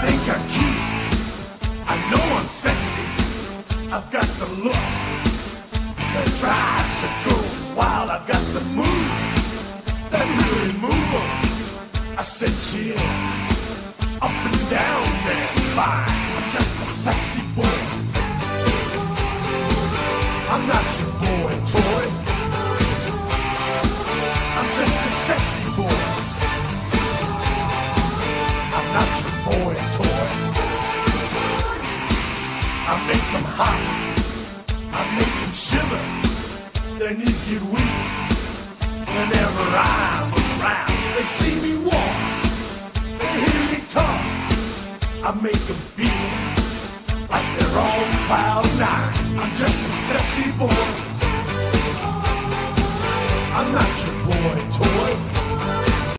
think I'm cute. I know I'm sexy. I've got the look that drives a girl wild. I've got the move that really move 'em. I said chill, up and down their spine. I'm just a sexy boy. I'm not your boy toy. I'm just a sexy boy. I'm not your boy toy. I make them hot. I make them shiver. Their knees get weak whenever I